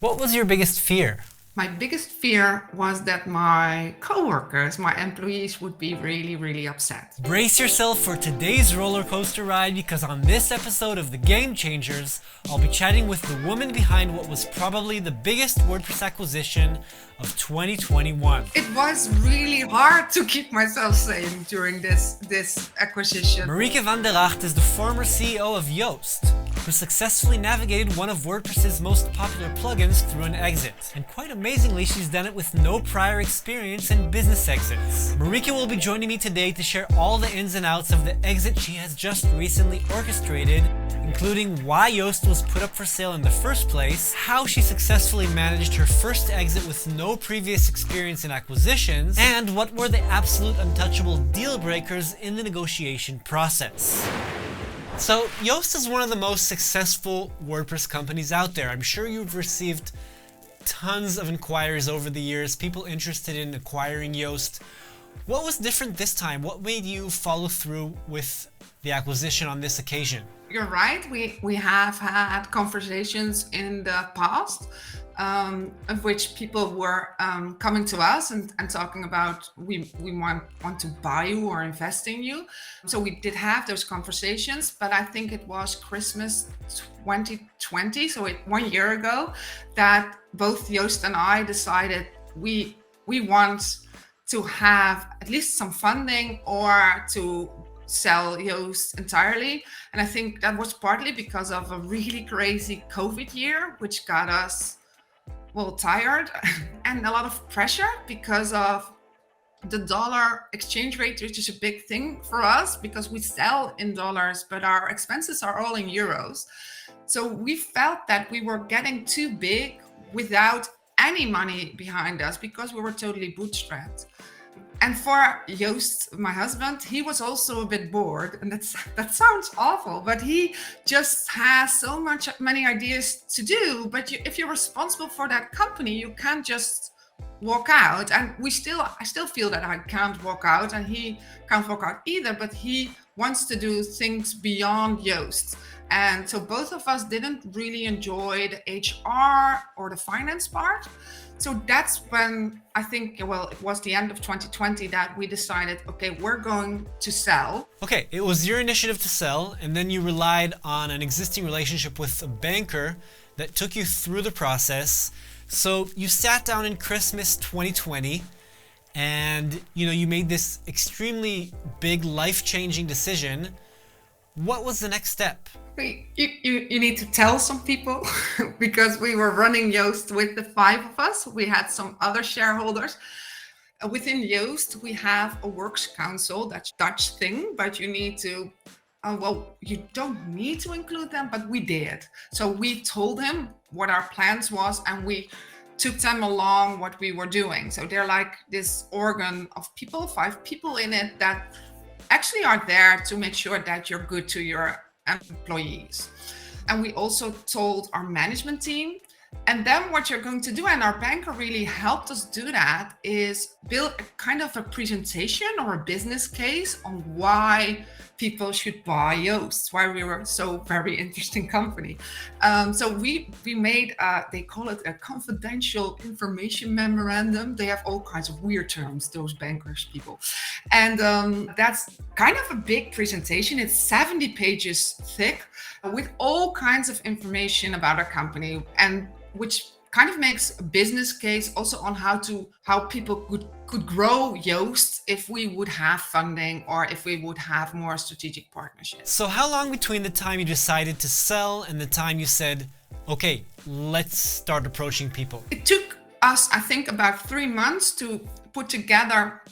What was your biggest fear? My biggest fear was that my coworkers, my employees, would be really, really upset. Brace yourself for today's roller coaster ride, because on this episode of The Game Changers, I'll be chatting with the woman behind what was probably the biggest WordPress acquisition of 2021. It was really hard to keep myself sane during this acquisition. Marieke van der Rakt is the former CEO of Yoast, who successfully navigated one of WordPress's most popular plugins through an exit. And quite amazingly, she's done it with no prior experience in business exits. Marieke will be joining me today to share all the ins and outs of the exit she has just recently orchestrated, including why Yoast was put up for sale in the first place, how she successfully managed her first exit with no previous experience in acquisitions, and what were the absolute untouchable deal breakers in the negotiation process. So, Yoast is one of the most successful WordPress companies out there. I'm sure you've received tons of inquiries over the years, people interested in acquiring Yoast. What was different this time? What made you follow through with the acquisition on this occasion? You're right, we have had conversations in the past of which people were coming to us and talking about we want to buy you or invest in you. So we did have those conversations, but I think it was Christmas 2020, so 1 year ago, that both Yoast and I decided we want to have at least some funding or to sell Yoast entirely. And I think that was partly because of a really crazy COVID year, which got us tired and a lot of pressure because of the dollar exchange rate, which is a big thing for us because we sell in dollars, but our expenses are all in euros. So we felt that we were getting too big without any money behind us because we were totally bootstrapped. And for Yoast, my husband, he was also a bit bored, and that sounds awful, but he just has many ideas to do. But if you're responsible for that company, you can't just walk out. And I still feel that I can't walk out, and he can't walk out either. But he wants to do things beyond Yoast. And so both of us didn't really enjoy the HR or the finance part. So that's when I think, it was the end of 2020 that we decided, okay, we're going to sell. Okay, it was your initiative to sell, and then you relied on an existing relationship with a banker that took you through the process. So you sat down in Christmas 2020 and you made this extremely big life-changing decision. What was the next step? You need to tell some people because we were running Yoast with the 5 of us. We had some other shareholders. Within Yoast, we have a works council, that's Dutch thing, but you need to, you don't need to include them, but we did. So we told him what our plans was and we took them along what we were doing. So they're like this organ of people, 5 people in it that actually are there to make sure that you're good to your employees. And we also told our management team. And then what you're going to do, and our banker really helped us do that, is build a kind of a presentation or a business case on why people should buy Yoast, why we were so very interesting company. So we made, they call it a confidential information memorandum. They have all kinds of weird terms, those bankers people. And that's kind of a big presentation. It's 70 pages thick with all kinds of information about our company, and which kind of makes a business case also on how people could grow Yoast if we would have funding or if we would have more strategic partnerships. So how long between the time you decided to sell and the time you said, okay, let's start approaching people? It took us, I think, about 3 months to put together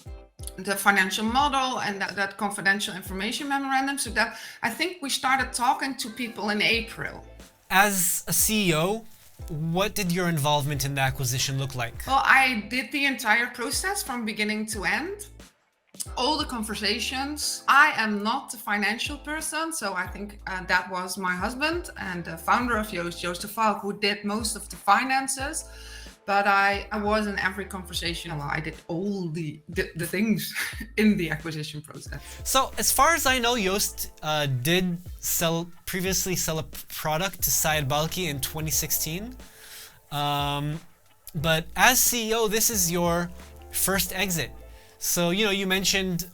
the financial model and that confidential information memorandum. So that I think we started talking to people in April. As a CEO, what did your involvement in the acquisition look like? Well, I did the entire process from beginning to end. All the conversations. I am not a financial person, so I think that was my husband and the founder of Yoast, Joost de Valk, who did most of the finances. But I was in every conversation. I did all the things in the acquisition process. So as far as I know, Yoast did previously sell a product to Syed Balki in 2016. But as CEO, this is your first exit. So, you mentioned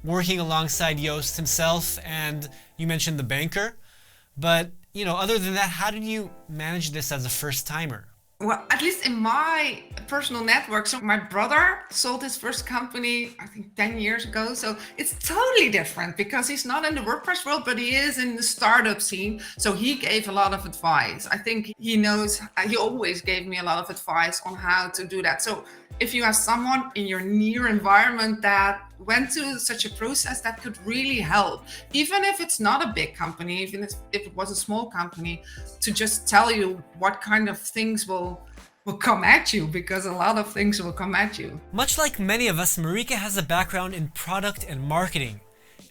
working alongside Yoast himself, and you mentioned the banker. But, other than that, how did you manage this as a first timer? Well, at least in my personal network, so my brother sold his first company, I think 10 years ago. So it's totally different because he's not in the WordPress world, but he is in the startup scene. So he gave a lot of advice. I think he always gave me a lot of advice on how to do that. So if you have someone in your near environment that went through such a process, that could really help, even if it's not a big company, even if it was a small company, to just tell you what kind of things will come at you, because a lot of things will come at you. Much like many of us, Marieke has a background in product and marketing,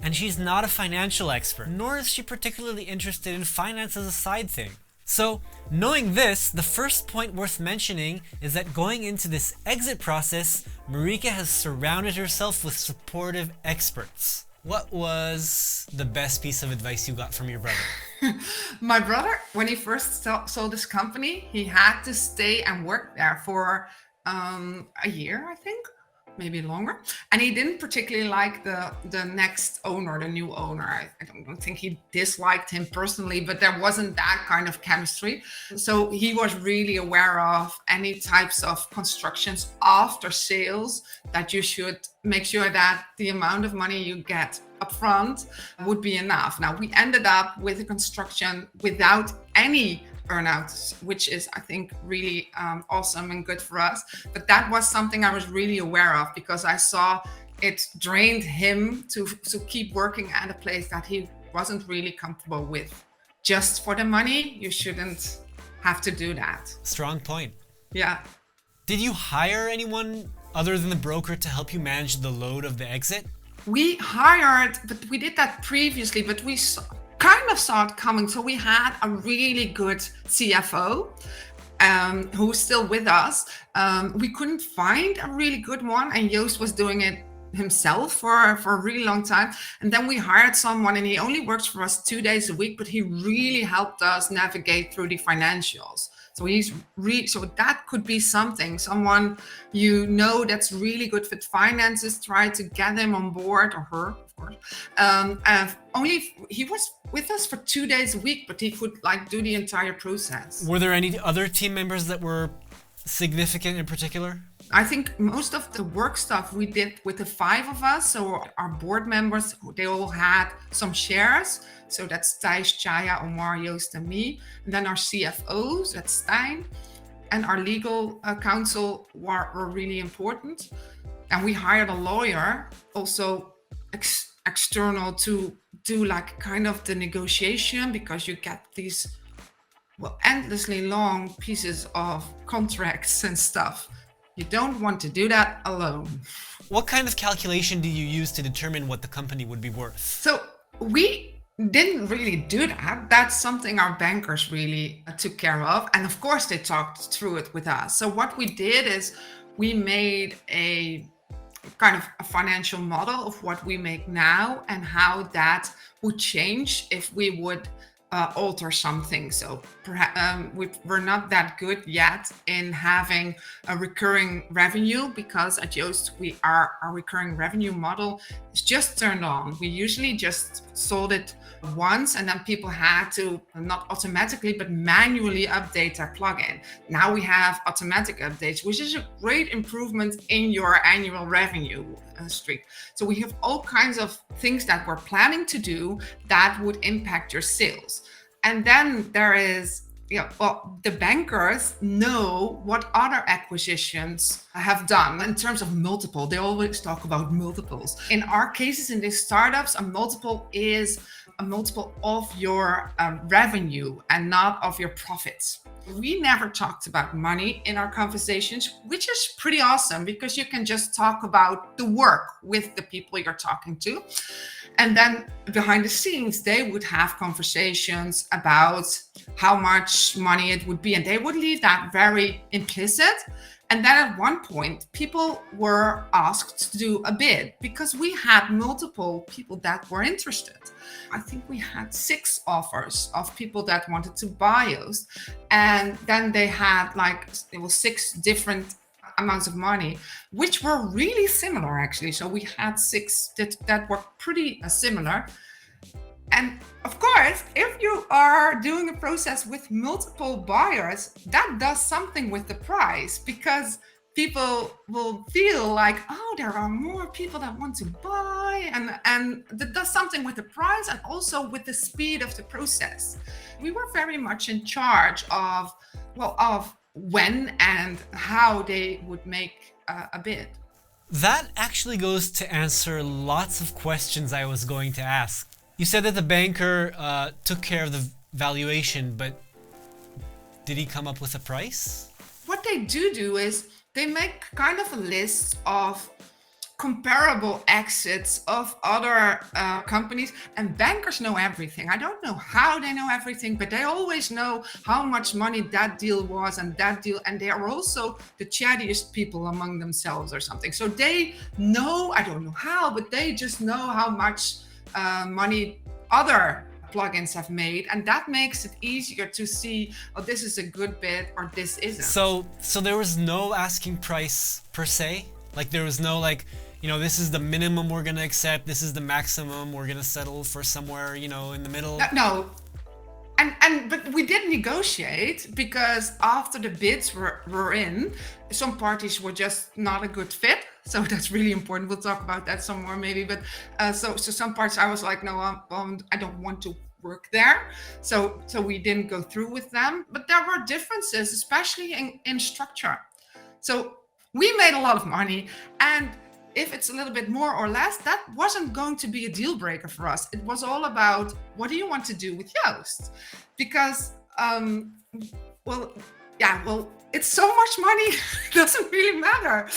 and she's not a financial expert, nor is she particularly interested in finance as a side thing. So, knowing this, the first point worth mentioning is that going into this exit process, Marieke has surrounded herself with supportive experts. What was the best piece of advice you got from your brother? My brother, when he first sold this company, he had to stay and work there for a year, I think, maybe longer. And he didn't particularly like the next owner, the new owner. I don't think he disliked him personally, but there wasn't that kind of chemistry. So he was really aware of any types of constructions after sales, that you should make sure that the amount of money you get upfront would be enough. Now, we ended up with a construction without any earnouts, which is, I think, really awesome and good for us. But that was something I was really aware of, because I saw it drained him to keep working at a place that he wasn't really comfortable with. Just for the money, you shouldn't have to do that. Strong point. Yeah. Did you hire anyone other than the broker to help you manage the load of the exit? We hired, but we did that previously, but we kind of saw it coming. So we had a really good CFO who's still with us. We couldn't find a really good one, and Yoast was doing it himself for a really long time. And then we hired someone, and he only works for us 2 days a week, but he really helped us navigate through the financials. So so that could be someone that's really good with finances. Try to get him on board, or her, of course. He was with us for 2 days a week, but he could do the entire process. Were there any other team members that were significant in particular? I think most of the work stuff we did with the 5 of us. So our board members, they all had some shares. So that's Thijs, Chaya, Omar, Yoast, and me. And then our CFOs, that's Stijn. And our legal counsel were really important. And we hired a lawyer, also external, to do kind of the negotiation, because you get these endlessly long pieces of contracts and stuff. You don't want to do that alone. What kind of calculation do you use to determine what the company would be worth? So we didn't really do that. That's something our bankers really took care of. And of course, they talked through it with us. So what we did is we made a kind of a financial model of what we make now and how that would change if we would alter something. So perhaps we're not that good yet in having a recurring revenue, because at Yoast our recurring revenue model is just turned on. We usually just sold it once, and then people had to not automatically but manually update their plugin. Now we have automatic updates, which is a great improvement in your annual revenue streak. So we have all kinds of things that we're planning to do that would impact your sales. And then there is, the bankers know what other acquisitions have done in terms of multiple. They always talk about multiples. In our cases, in these startups, a multiple is a multiple of your revenue and not of your profits. We never talked about money in our conversations, which is pretty awesome, because you can just talk about the work with the people you're talking to. And then behind the scenes, they would have conversations about how much much money it would be, and they would leave that very implicit. And then at one point, people were asked to do a bid because we had multiple people that were interested. I think we had 6 offers of people that wanted to buy Yoast. And then they had it was 6 different amounts of money, which were really similar actually. So we had 6 that were pretty similar. And of course, if you are doing a process with multiple buyers, that does something with the price, because people will feel like, oh, there are more people that want to buy, and that does something with the price and also with the speed of the process. We were very much in charge of when and how they would make a bid. That actually goes to answer lots of questions I was going to ask. You said that the banker took care of the valuation, but did he come up with a price? What they do is they make kind of a list of comparable exits of other companies, and bankers know everything. I don't know how they know everything, but they always know how much money that deal was and that deal, and they are also the chattiest people among themselves or something. So they know, I don't know how, but they just know how much money other plugins have made, and that makes it easier to see, oh, this is a good bid or this isn't. So there was no asking price per se? Like there was no this is the minimum we're gonna accept, this is the maximum, we're gonna settle for somewhere, in the middle? No. But we did negotiate, because after the bids were in, some parties were just not a good fit. So that's really important. We'll talk about that some more maybe. But so some parts I was like, no, I don't want to work there. So we didn't go through with them. But there were differences, especially in structure. So we made a lot of money, and if it's a little bit more or less, that wasn't going to be a deal breaker for us. It was all about, what do you want to do with Yoast? Because, it's so much money, it doesn't really matter.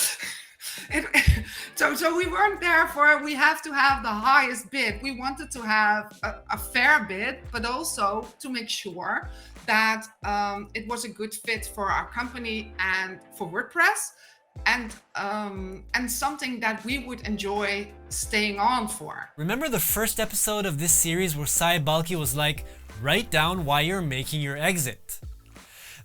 So we weren't there for, we have to have the highest bid. We wanted to have a fair bid, but also to make sure that it was a good fit for our company and for WordPress. And something that we would enjoy staying on for. Remember the first episode of this series where Sai Balki was like, write down why you're making your exit?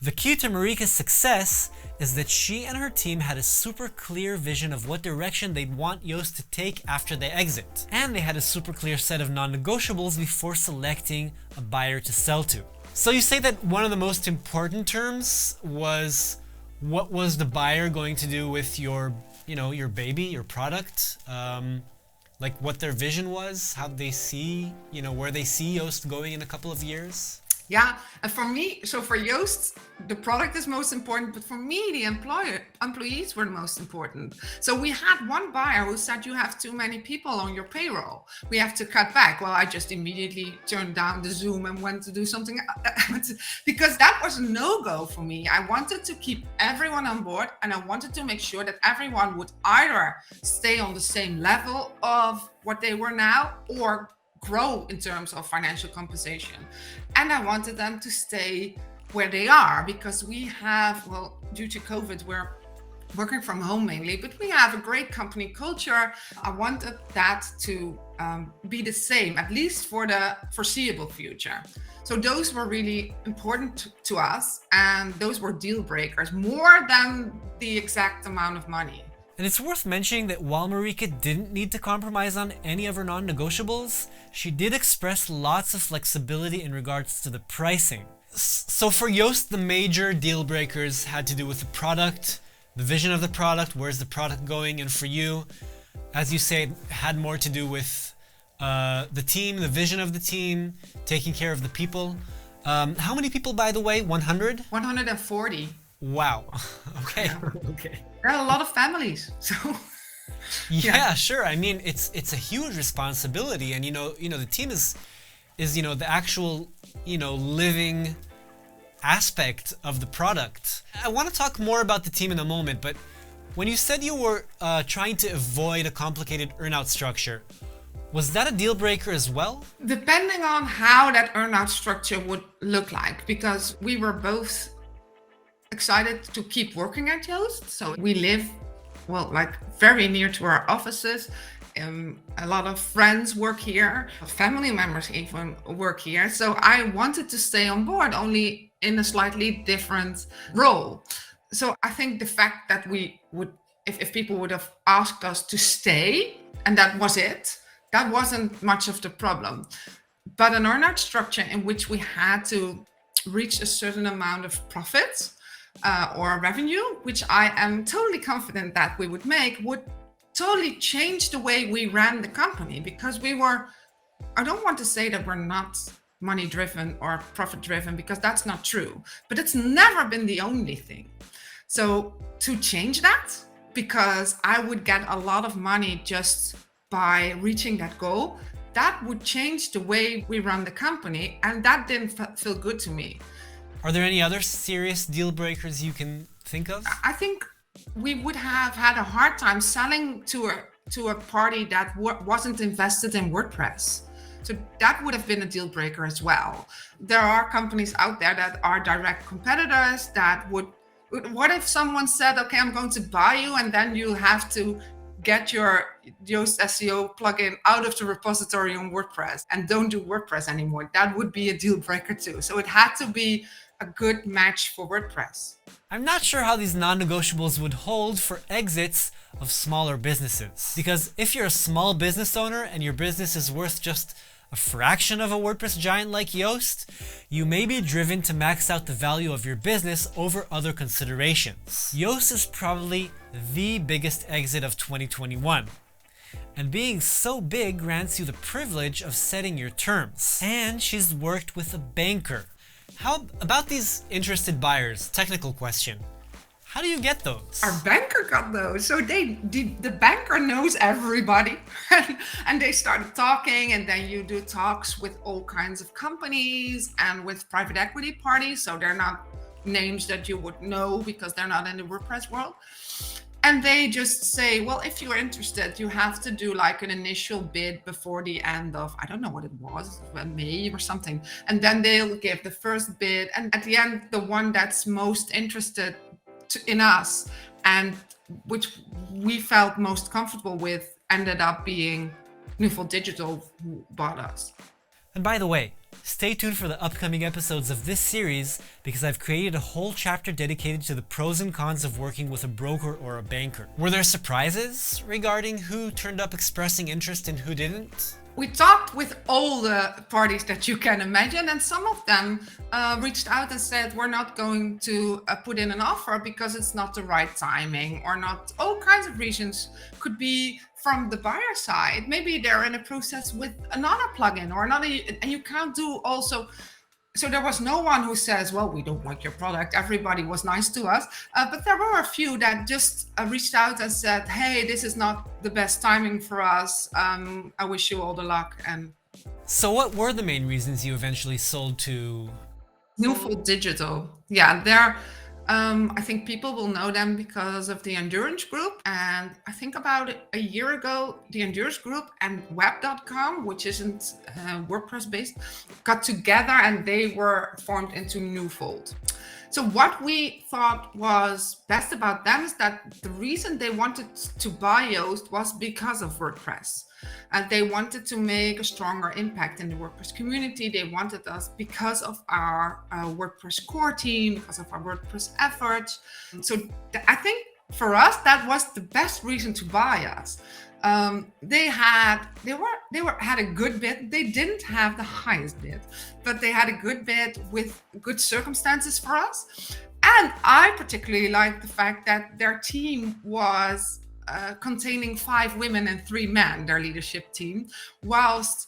The key to Marieke's success is that she and her team had a super clear vision of what direction they'd want Yoast to take after they exit. And they had a super clear set of non-negotiables before selecting a buyer to sell to. So you say that one of the most important terms was, what was the buyer going to do with your baby, your product? Like what their vision was, how they see, where they see Yoast going in a couple of years? Yeah, and for me, so for Yoast, the product is most important, but for me, the employees were the most important. So we had one buyer who said, you have too many people on your payroll, we have to cut back. Well, I just immediately turned down the Zoom and went to do something because that was a no-go for me. I wanted to keep everyone on board, and I wanted to make sure that everyone would either stay on the same level of what they were now or grow in terms of financial compensation. And I wanted them to stay where they are, because we have, due to COVID, we're working from home mainly, but we have a great company culture. I wanted that to be the same, at least for the foreseeable future. So those were really important to us, and those were deal breakers, more than the exact amount of money. And it's worth mentioning that while Marieke didn't need to compromise on any of her non-negotiables, she did express lots of flexibility in regards to the pricing. So for Yoast, the major deal breakers had to do with the product, the vision of the product, where's the product going, and for you, as you say, it had more to do with the team, the vision of the team, taking care of the people. How many people, by the way? 100? 140. Wow. Okay. Okay. There are a lot of families, so. Yeah, sure. I mean, it's a huge responsibility, and the team is the actual living aspect of the product. I want to talk more about the team in a moment, but when you said you were trying to avoid a complicated earnout structure, Was that a deal breaker as well? Depending on how that earnout structure would look like, because we were both excited to keep working at Yoast. So we live, well, like very near to our offices. A lot of friends work here, family members even work here. So I wanted to stay on board, only in a slightly different role. So I think the fact that we would, if people would have asked us to stay and that was it, that wasn't much of the problem. But an earnout structure in which we had to reach a certain amount of profits or revenue, which I am totally confident that we would make, would totally change the way we ran the company, because we were, I don't want to say that we're not money driven or profit driven, because that's not true, but it's never been the only thing. So to change that, because I would get a lot of money just by reaching that goal, that would change the way we run the company, and that didn't feel good to me. Are there any other serious deal breakers you can think of? I think we would have had a hard time selling to a party that wasn't invested in WordPress. So that would have been a deal breaker as well. There are companies out there that are direct competitors that would, what if someone said, okay, I'm going to buy you, and then you have to get your Yoast SEO plugin out of the repository on WordPress and don't do WordPress anymore? That would be a deal breaker too. So it had to be a good match for WordPress. I'm not sure how these non-negotiables would hold for exits of smaller businesses. Because if you're a small business owner and your business is worth just a fraction of a WordPress giant like Yoast, you may be driven to max out the value of your business over other considerations. Yoast is probably the biggest exit of 2021. And being so big grants you the privilege of setting your terms. And she's worked with a banker. How about these interested buyers? Technical question. How do you get those? Our banker got those. So the banker knows everybody and they started talking, and then you do talks with all kinds of companies and with private equity parties. So they're not names that you would know because they're not in the WordPress world. And they just say, well, if you're interested, you have to do like an initial bid before the end of, I don't know what it was, May or something. And then they'll give the first bid. And at the end, the one that's most interested in us and which we felt most comfortable with ended up being Newfold Digital, who bought us. And by the way, stay tuned for the upcoming episodes of this series, because I've created a whole chapter dedicated to the pros and cons of working with a broker or a banker. Were there surprises regarding who turned up expressing interest and who didn't? We talked with all the parties that you can imagine, and some of them reached out and said, we're not going to put in an offer because it's not the right timing, or not. All kinds of reasons. Could be from the buyer side. Maybe they're in a process with another plugin or another, and you can't do also. So there was no one who says, well, we don't like your product. Everybody was nice to us. But there were a few that just reached out and said, hey, this is not the best timing for us. I wish you all the luck. And so what were the main reasons you eventually sold to Newfold Digital? Yeah, they're I think people will know them because of the Endurance Group. And I think about a year ago, the Endurance Group and web.com, which isn't WordPress based, got together and they were formed into Newfold. So what we thought was best about them is that the reason they wanted to buy Yoast was because of WordPress. And they wanted to make a stronger impact in the WordPress community. They wanted us because of our WordPress core team, because of our WordPress efforts. So I think for us, that was the best reason to buy us. They had a good bid. They didn't have the highest bid, but they had a good bid with good circumstances for us. And I particularly like the fact that their team was containing 5 women and 3 men, their leadership team, whilst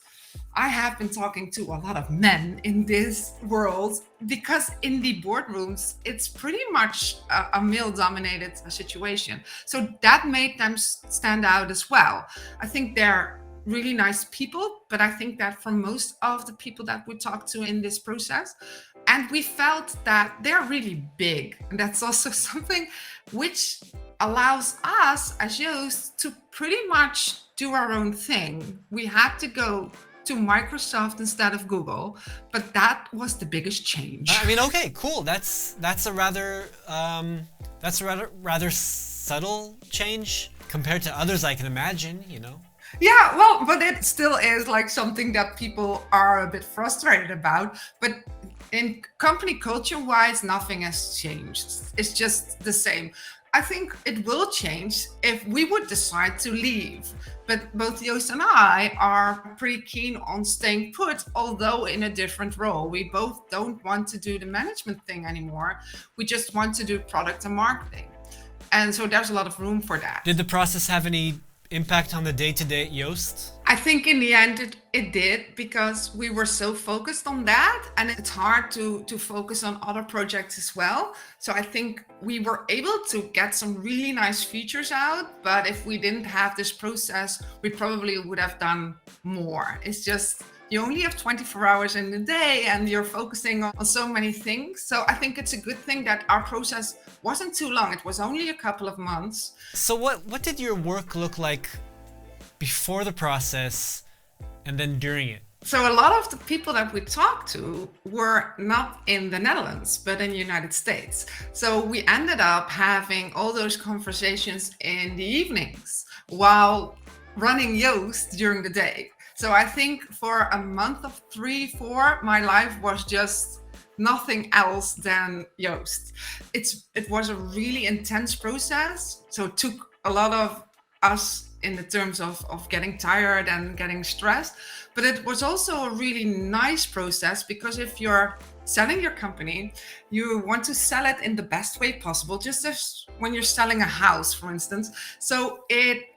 I have been talking to a lot of men in this world, because in the boardrooms, it's pretty much a male-dominated situation. So that made them stand out as well. I think they're really nice people, but I think that for most of the people that we talked to in this process, and we felt that they're really big. And that's also something which allows us as Yoast to pretty much do our own thing. We had to go to Microsoft instead of Google, but that was the biggest change. I mean, okay, cool. That's a rather subtle change compared to others I can imagine, you know. Yeah, well, but it still is like something that people are a bit frustrated about. But in company culture wise, nothing has changed. It's just the same. I think it will change if we would decide to leave. But both Joost and I are pretty keen on staying put, although in a different role. We both don't want to do the management thing anymore. We just want to do product and marketing. And so there's a lot of room for that. Did the process have any impact on the day-to-day at Yoast? I think in the end it did, because we were so focused on that, and it's hard to focus on other projects as well. So I think we were able to get some really nice features out, but if we didn't have this process, we probably would have done more. It's just, you only have 24 hours in the day and you're focusing on so many things. So I think it's a good thing that our process wasn't too long. It was only a couple of months. So what did your work look like before the process and then during it? So a lot of the people that we talked to were not in the Netherlands, but in the United States. So we ended up having all those conversations in the evenings while running Yoast during the day. So I think for a month of 3-4, my life was just nothing else than Yoast. It was a really intense process. So it took a lot of us in the terms of getting tired and getting stressed. But it was also a really nice process, because if you're selling your company, you want to sell it in the best way possible, just as when you're selling a house, for instance. So it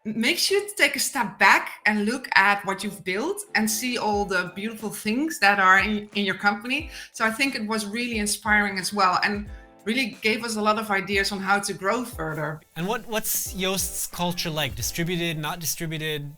makes you take a step back and look at what you've built and see all the beautiful things that are in your company. So I think it was really inspiring as well, and really gave us a lot of ideas on how to grow further. And what's Yoast's culture like? Distributed, not distributed?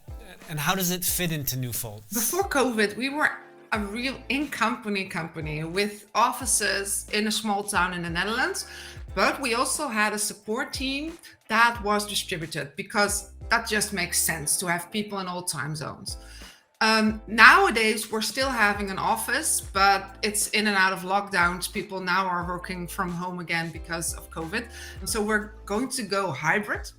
And how does it fit into Newfold? Before COVID, we were a real company with offices in a small town in the Netherlands. But we also had a support team that was distributed, because that just makes sense to have people in all time zones. Nowadays, we're still having an office, but it's in and out of lockdowns. People now are working from home again because of COVID. And so we're going to go hybrid.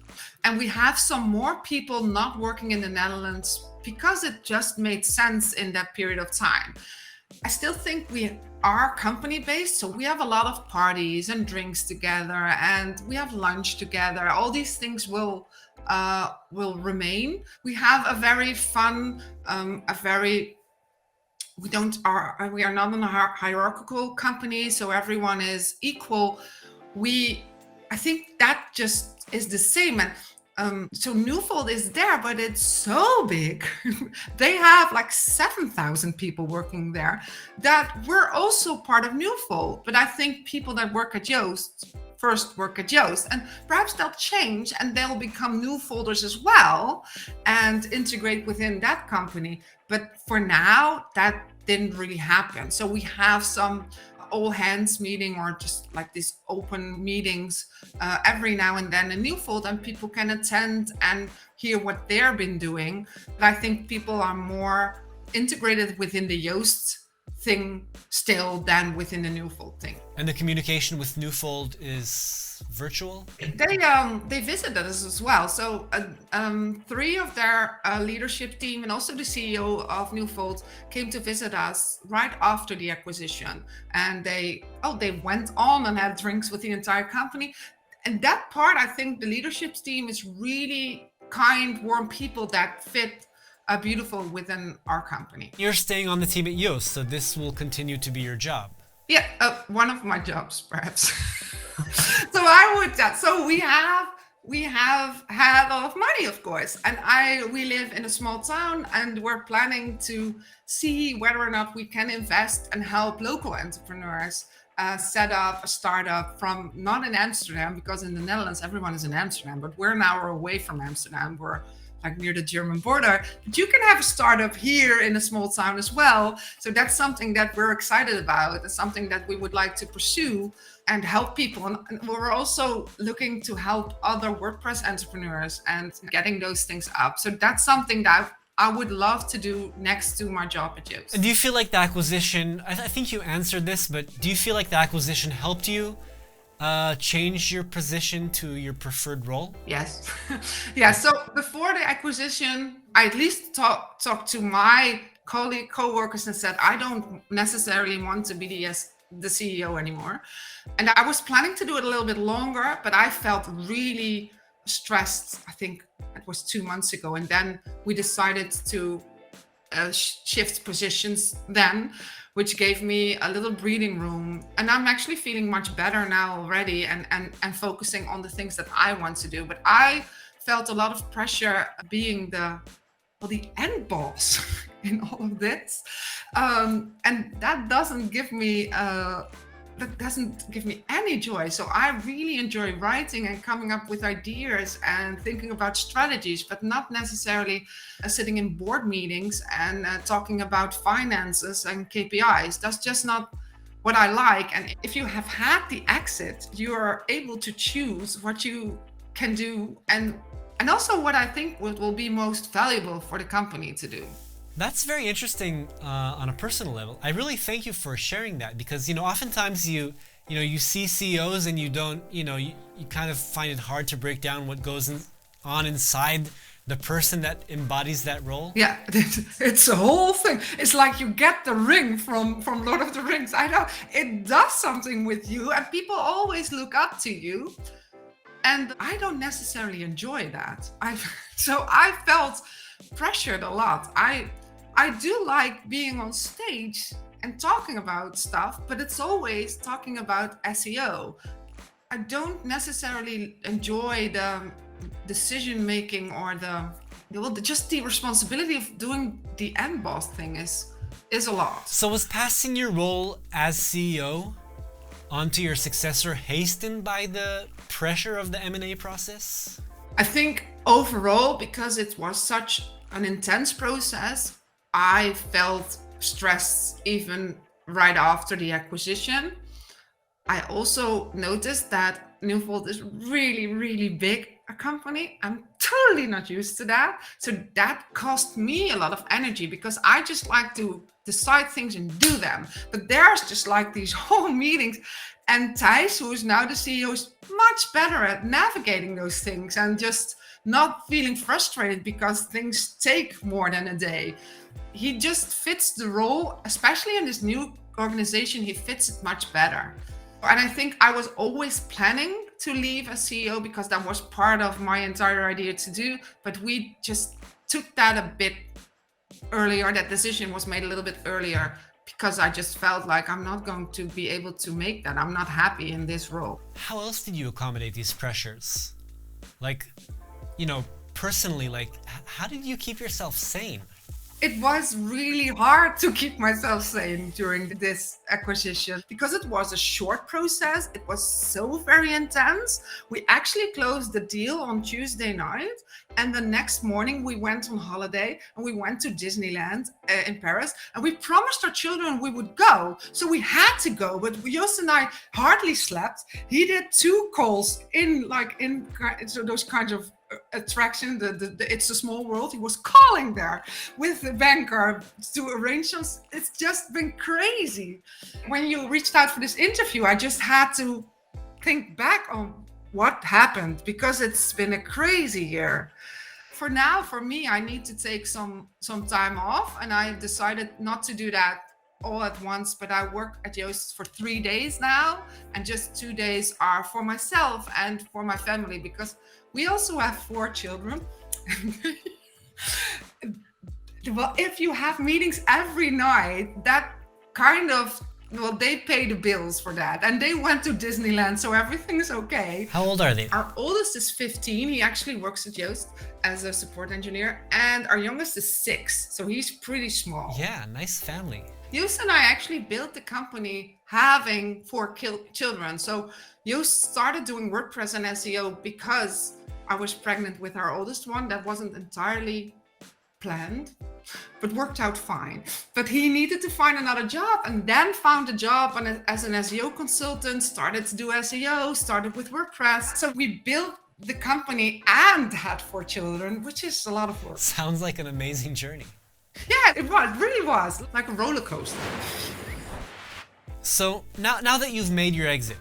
And we have some more people not working in the Netherlands because it just made sense in that period of time. I still think we are company based, so we have a lot of parties and drinks together, and we have lunch together. All these things will remain. We have a very fun, we are not in a hierarchical company, so everyone is equal. I think that just is the same. And so Newfold is there, but it's so big. They have like 7,000 people working there that we're also part of Newfold. But I think people that work at Yoast first work at Yoast, and perhaps they'll change and they'll become Newfolders as well and integrate within that company. But for now, that didn't really happen. So we have some all hands meeting, or just like these open meetings every now and then in Newfold, and people can attend and hear what they've been doing. But I think people are more integrated within the Yoast thing still than within the Newfold thing. And the communication with Newfold is virtual? They visited us as well. So 3 of their leadership team and also the CEO of Newfold came to visit us right after the acquisition, and they went on and had drinks with the entire company. And that part, I think the leadership team is really kind, warm people that fit beautiful within our company. You're staying on the team at Yoast, so this will continue to be your job. Yeah, one of my jobs, perhaps. So I would. So we have had a lot of money, of course, and we live in a small town, and we're planning to see whether or not we can invest and help local entrepreneurs set up a startup from not in Amsterdam, because in the Netherlands everyone is in Amsterdam, but we're an hour away from Amsterdam. We're like near the German border, but you can have a startup here in a small town as well. So that's something that we're excited about. It's something that we would like to pursue and help people. And we're also looking to help other WordPress entrepreneurs and getting those things up. So that's something that I would love to do next to my job at Yoast. And do you feel like the acquisition, I think you answered this, but do you feel like the acquisition helped you change your position to your preferred role? Yes. Yeah. So before the acquisition, I at least talked to my co-workers and said, I don't necessarily want to be the CEO anymore. And I was planning to do it a little bit longer, but I felt really stressed. I think it was 2 months ago. And then we decided to shift positions then, which gave me a little breathing room. And I'm actually feeling much better now already and focusing on the things that I want to do. But I felt a lot of pressure being the end boss in all of this. And that doesn't give me any joy. So I really enjoy writing and coming up with ideas and thinking about strategies, but not necessarily sitting in board meetings and talking about finances and KPIs. That's just not what I like. And if you have had the exit, you are able to choose what you can do and also what I think will be most valuable for the company to do. That's very interesting on a personal level. I really thank you for sharing that because, oftentimes you see CEOs and you don't, you kind of find it hard to break down what goes on inside the person that embodies that role. Yeah, it's a whole thing. It's like you get the ring from Lord of the Rings. I know it does something with you and people always look up to you. And I don't necessarily enjoy that. So I felt pressured a lot. I do like being on stage and talking about stuff, but it's always talking about SEO. I don't necessarily enjoy the decision making or just the responsibility of doing the end boss thing is a lot. So was passing your role as CEO onto your successor hastened by the pressure of the M&A process? I think overall, because it was such an intense process, I felt stressed even right after the acquisition. I also noticed that Newfold is really, really big a company. I'm totally not used to that. So that cost me a lot of energy because I just like to decide things and do them. But there's just like these whole meetings. And Thijs, who is now the CEO, is much better at navigating those things and just not feeling frustrated because things take more than a day. He just fits the role, especially in this new organization, he fits it much better. And I think I was always planning to leave as CEO because that was part of my entire idea to do, but we just took that a bit earlier. That decision was made a little bit earlier because I just felt like I'm not going to be able to make that. I'm not happy in this role. How else did you accommodate these pressures? Like, personally, like, how did you keep yourself sane? It was really hard to keep myself sane during this acquisition because it was a short process. It was so very intense. We actually closed the deal on Tuesday night. And the next morning we went on holiday and we went to Disneyland in Paris and we promised our children we would go. So we had to go, but Yoast and I hardly slept. He did 2 calls in those kinds of attraction, the It's a Small World. He was calling there with the banker to arrange them. It's just been crazy. When you reached out for this interview, I just had to think back on what happened because it's been a crazy year. For now, for me, I need to take some time off, and I decided not to do that all at once, but I work at Yoast for 3 days now, and just 2 days are for myself and for my family because we also have 4 children. Well, if you have meetings every night, that kind of, they pay the bills for that. And they went to Disneyland, so everything is okay. How old are they? Our oldest is 15. He actually works at Yoast as a support engineer. And our youngest is 6, so he's pretty small. Yeah, nice family. Yoast and I actually built the company having 4 children. So Yoast started doing WordPress and SEO because I was pregnant with our oldest one. That wasn't entirely planned, but worked out fine. But he needed to find another job, and then found a job as an SEO consultant, started to do SEO, started with WordPress. So we built the company and had 4 children, which is a lot of work. Sounds like an amazing journey. Yeah, it really was like a roller coaster. So now that you've made your exit,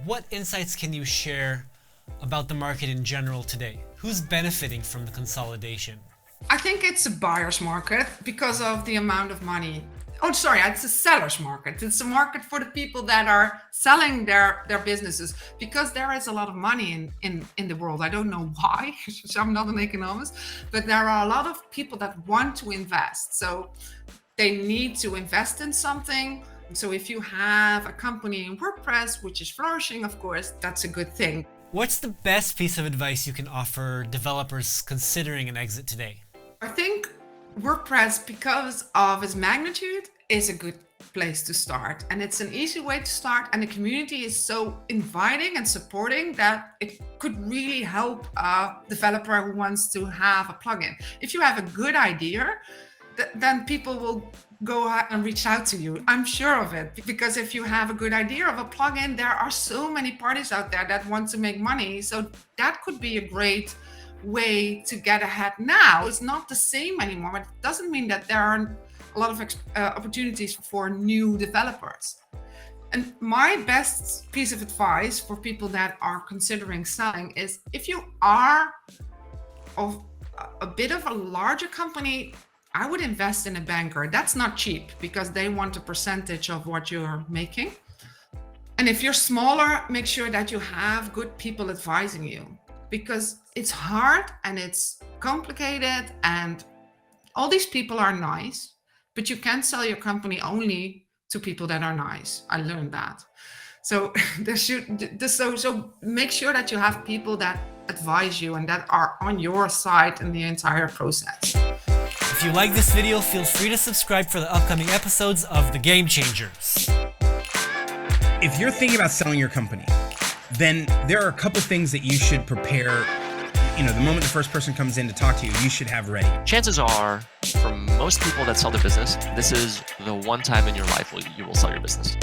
what insights can you share about the market in general today? Who's benefiting from the consolidation? I think it's a buyer's market because of the amount of money. Oh, sorry, it's a seller's market. It's a market for the people that are selling their businesses, because there is a lot of money in the world. I don't know why, I'm not an economist, but there are a lot of people that want to invest. So they need to invest in something. So if you have a company in WordPress, which is flourishing, of course, that's a good thing. What's the best piece of advice you can offer developers considering an exit today? I think WordPress, because of its magnitude, is a good place to start. And it's an easy way to start. And the community is so inviting and supporting that it could really help a developer who wants to have a plugin. If you have a good idea, then people will go out and reach out to you. I'm sure of it, because if you have a good idea of a plugin, there are so many parties out there that want to make money. So that could be a great way to get ahead now. It's not the same anymore, but it doesn't mean that there aren't a lot of opportunities for new developers. And my best piece of advice for people that are considering selling is, if you are of a bit of a larger company, I would invest in a banker. That's not cheap, because they want a percentage of what you're making. And if you're smaller, make sure that you have good people advising you, because it's hard and it's complicated, and all these people are nice, but you can't sell your company only to people that are nice. I learned that. So so make sure that you have people that advise you and that are on your side in the entire process. If you like this video, feel free to subscribe for the upcoming episodes of The Game Changers. If you're thinking about selling your company, then there are a couple things that you should prepare. The moment the first person comes in to talk to you, you should have ready. Chances are, for most people that sell their business, this is the one time in your life you will sell your business.